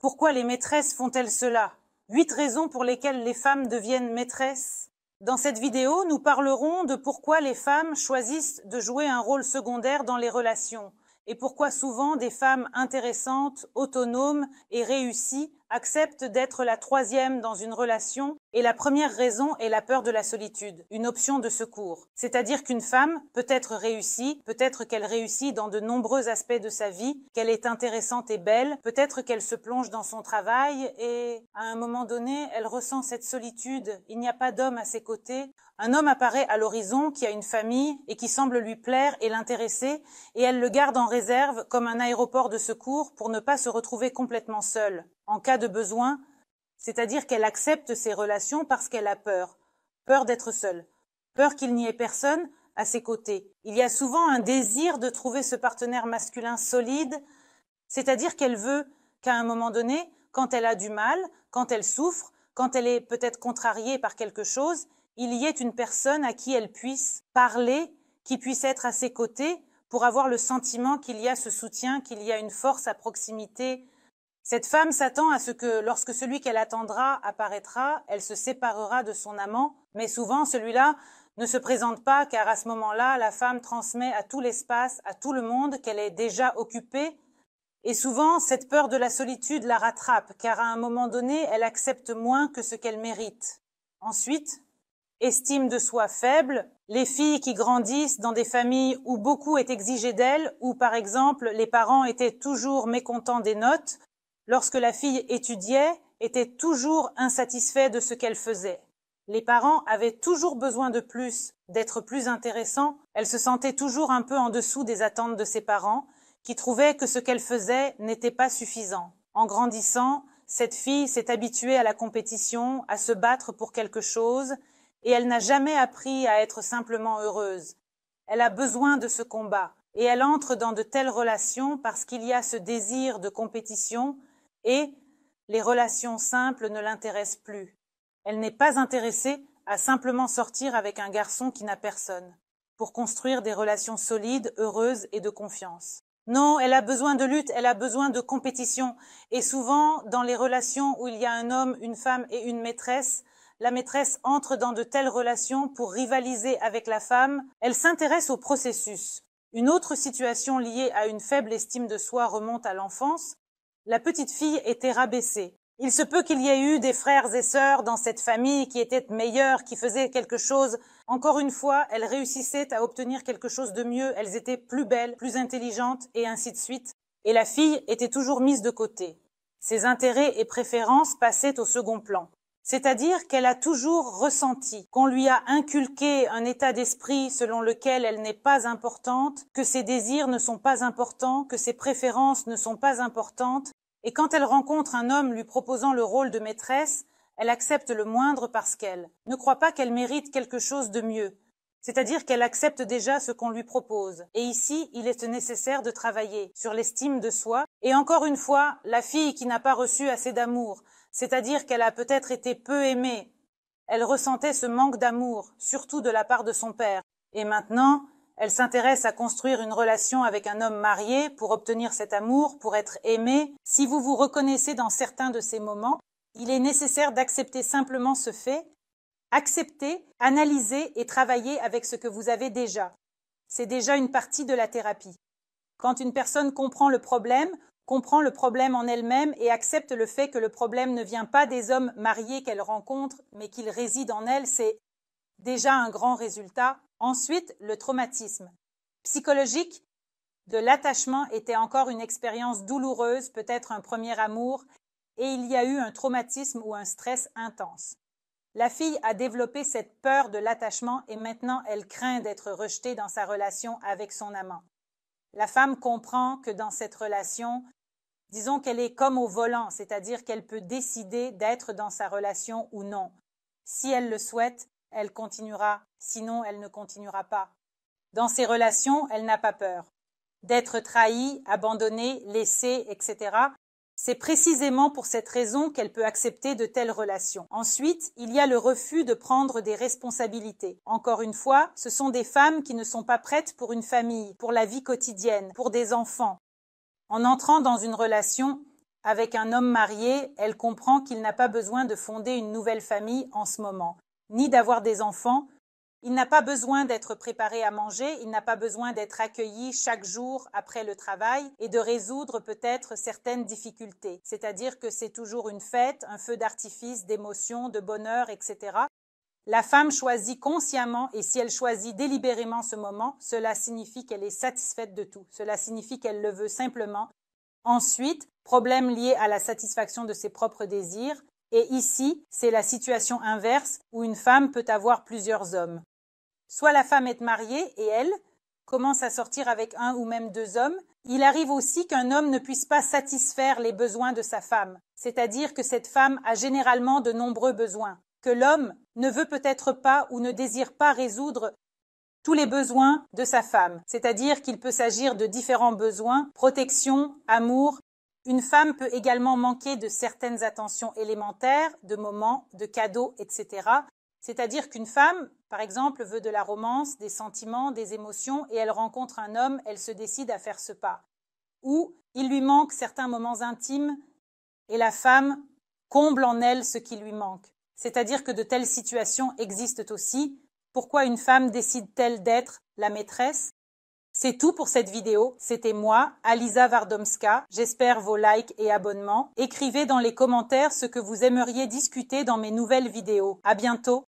Pourquoi les maîtresses font-elles cela? 8 raisons pour lesquelles les femmes deviennent maîtresses. Dans cette vidéo, nous parlerons de pourquoi les femmes choisissent de jouer un rôle secondaire dans les relations et pourquoi souvent des femmes intéressantes, autonomes et réussies acceptent d'être la troisième dans une relation, et la première raison est la peur de la solitude, une option de secours. C'est-à-dire qu'une femme peut être réussie, peut-être qu'elle réussit dans de nombreux aspects de sa vie, qu'elle est intéressante et belle, peut-être qu'elle se plonge dans son travail et, à un moment donné, elle ressent cette solitude, il n'y a pas d'homme à ses côtés. Un homme apparaît à l'horizon qui a une famille et qui semble lui plaire et l'intéresser, et elle le garde en réserve comme un aéroport de secours pour ne pas se retrouver complètement seule, en cas de besoin, c'est-à-dire qu'elle accepte ces relations parce qu'elle a peur, peur d'être seule, peur qu'il n'y ait personne à ses côtés. Il y a souvent un désir de trouver ce partenaire masculin solide, c'est-à-dire qu'elle veut qu'à un moment donné, quand elle a du mal, quand elle souffre, quand elle est peut-être contrariée par quelque chose, il y ait une personne à qui elle puisse parler, qui puisse être à ses côtés pour avoir le sentiment qu'il y a ce soutien, qu'il y a une force à proximité. Cette femme s'attend à ce que lorsque celui qu'elle attendra apparaîtra, elle se séparera de son amant, mais souvent celui-là ne se présente pas car à ce moment-là, la femme transmet à tout l'espace, à tout le monde qu'elle est déjà occupée. Et souvent, cette peur de la solitude la rattrape, car à un moment donné, elle accepte moins que ce qu'elle mérite. Ensuite, estime de soi faible, les filles qui grandissent dans des familles où beaucoup est exigé d'elles, où par exemple les parents étaient toujours mécontents des notes, lorsque la fille étudiait, étaient toujours insatisfaits de ce qu'elle faisait. Les parents avaient toujours besoin de plus, d'être plus intéressants, elle se sentait toujours un peu en dessous des attentes de ses parents, qui trouvaient que ce qu'elle faisait n'était pas suffisant. En grandissant, cette fille s'est habituée à la compétition, à se battre pour quelque chose, et elle n'a jamais appris à être simplement heureuse. Elle a besoin de ce combat, et elle entre dans de telles relations parce qu'il y a ce désir de compétition, et les relations simples ne l'intéressent plus. Elle n'est pas intéressée à simplement sortir avec un garçon qui n'a personne, pour construire des relations solides, heureuses et de confiance. Non, elle a besoin de lutte, elle a besoin de compétition, et souvent, dans les relations où il y a un homme, une femme et une maîtresse, la maîtresse entre dans de telles relations pour rivaliser avec la femme, elle s'intéresse au processus. Une autre situation liée à une faible estime de soi remonte à l'enfance. La petite fille était rabaissée. Il se peut qu'il y ait eu des frères et sœurs dans cette famille qui étaient meilleurs, qui faisaient quelque chose. Encore une fois, elles réussissaient à obtenir quelque chose de mieux, elles étaient plus belles, plus intelligentes, et ainsi de suite. Et la fille était toujours mise de côté. Ses intérêts et préférences passaient au second plan. C'est-à-dire qu'elle a toujours ressenti qu'on lui a inculqué un état d'esprit selon lequel elle n'est pas importante, que ses désirs ne sont pas importants, que ses préférences ne sont pas importantes, et quand elle rencontre un homme lui proposant le rôle de maîtresse, elle accepte le moindre parce qu'elle ne croit pas qu'elle mérite quelque chose de mieux. C'est-à-dire qu'elle accepte déjà ce qu'on lui propose. Et ici, il est nécessaire de travailler sur l'estime de soi. Et encore une fois, la fille qui n'a pas reçu assez d'amour, c'est-à-dire qu'elle a peut-être été peu aimée, elle ressentait ce manque d'amour, surtout de la part de son père. Et maintenant, elle s'intéresse à construire une relation avec un homme marié pour obtenir cet amour, pour être aimée. Si vous vous reconnaissez dans certains de ces moments, il est nécessaire d'accepter simplement ce fait. Accepter, analyser et travailler avec ce que vous avez déjà. C'est déjà une partie de la thérapie. Quand une personne comprend le problème en elle-même et accepte le fait que le problème ne vient pas des hommes mariés qu'elle rencontre, mais qu'il réside en elle, c'est déjà un grand résultat. Ensuite, le traumatisme psychologique de l'attachement était encore une expérience douloureuse, peut-être un premier amour, et il y a eu un traumatisme ou un stress intense. La fille a développé cette peur de l'attachement et maintenant elle craint d'être rejetée dans sa relation avec son amant. La femme comprend que dans cette relation, disons qu'elle est comme au volant, c'est-à-dire qu'elle peut décider d'être dans sa relation ou non. Si elle le souhaite, elle continuera, sinon elle ne continuera pas. Dans ces relations, elle n'a pas peur d'être trahie, abandonnée, laissée, etc. C'est précisément pour cette raison qu'elle peut accepter de telles relations. Ensuite, il y a le refus de prendre des responsabilités. Encore une fois, ce sont des femmes qui ne sont pas prêtes pour une famille, pour la vie quotidienne, pour des enfants. En entrant dans une relation, avec un homme marié, elle comprend qu'il n'a pas besoin de fonder une nouvelle famille en ce moment, ni d'avoir des enfants. Il n'a pas besoin d'être préparé à manger, il n'a pas besoin d'être accueilli chaque jour après le travail et de résoudre peut-être certaines difficultés. C'est-à-dire que c'est toujours une fête, un feu d'artifice, d'émotions, de bonheur, etc. La femme choisit consciemment et si elle choisit délibérément ce moment, cela signifie qu'elle est satisfaite de tout. Cela signifie qu'elle le veut simplement. Ensuite, problème lié à la satisfaction de ses propres désirs. Et ici, c'est la situation inverse où une femme peut avoir plusieurs hommes. Soit la femme est mariée et elle commence à sortir avec un ou même deux hommes. Il arrive aussi qu'un homme ne puisse pas satisfaire les besoins de sa femme, c'est-à-dire que cette femme a généralement de nombreux besoins, que l'homme ne veut peut-être pas ou ne désire pas résoudre tous les besoins de sa femme, c'est-à-dire qu'il peut s'agir de différents besoins, protection, amour. Une femme peut également manquer de certaines attentions élémentaires, de moments, de cadeaux, etc. C'est-à-dire qu'une femme, par exemple, veut de la romance, des sentiments, des émotions, et elle rencontre un homme, elle se décide à faire ce pas. Ou il lui manque certains moments intimes, et la femme comble en elle ce qui lui manque. C'est-à-dire que de telles situations existent aussi. Pourquoi une femme décide-t-elle d'être la maîtresse? C'est tout pour cette vidéo. C'était moi, Aliza Wardomska. J'espère vos likes et abonnements. Écrivez dans les commentaires ce que vous aimeriez discuter dans mes nouvelles vidéos. À bientôt.